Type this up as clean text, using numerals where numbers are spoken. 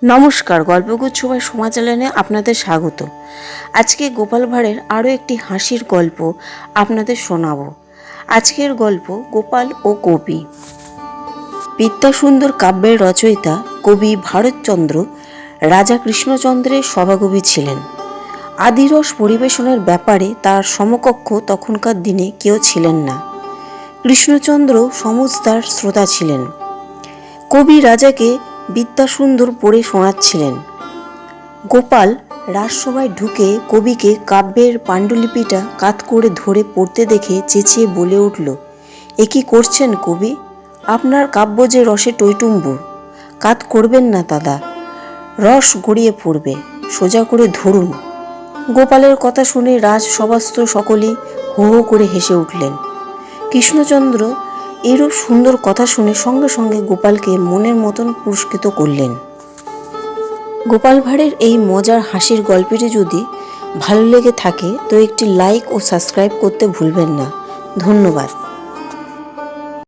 নমস্কার, গল্পগুচ্ছ বা সোমা চ্যানেলে আপনাদের স্বাগত। আজকে গোপাল ভাঁড়ের আরও একটি হাসির গল্প আপনাদের শোনাব। আজকের গল্প গোপাল ও কবি। বিদ্যাসুন্দর কাব্যের রচয়িতা কবি ভারতচন্দ্র রাজা কৃষ্ণচন্দ্রের সভাকবি ছিলেন। আদিরস পরিবেশনের ব্যাপারে তার সমকক্ষ তখনকার দিনে কেউ ছিলেন না। কৃষ্ণচন্দ্র সমুজদার শ্রোতা ছিলেন। কবি রাজাকে বিদ্যাসুন্দর পড়ে শোনাচ্ছিলেন। গোপাল রাজসভায় ঢুকে কবিকে কাব্যের পাণ্ডুলিপিটা কাত করে ধরে পড়তে দেখে চেঁচিয়ে বলে উঠল, এ কি করছেন কবি? আপনার কাব্য যে রসে টইটুম্বুর, কাত করবেন না দাদা, রস গড়িয়ে পড়বে, সোজা করে ধরুন। গোপালের কথা শুনে রাজসভাস্থ সকলেই হো হো করে হেসে উঠলেন। কৃষ্ণচন্দ্র এরূপ সুন্দর কথা শুনে সঙ্গে সঙ্গে গোপালকে মনের মতন পুরস্কৃত করলেন। গোপাল ভাঁড়ের এই মজার হাসির গল্পটি যদি ভালো লেগে থাকে তো একটি লাইক ও সাবস্ক্রাইব করতে ভুলবেন না। ধন্যবাদ।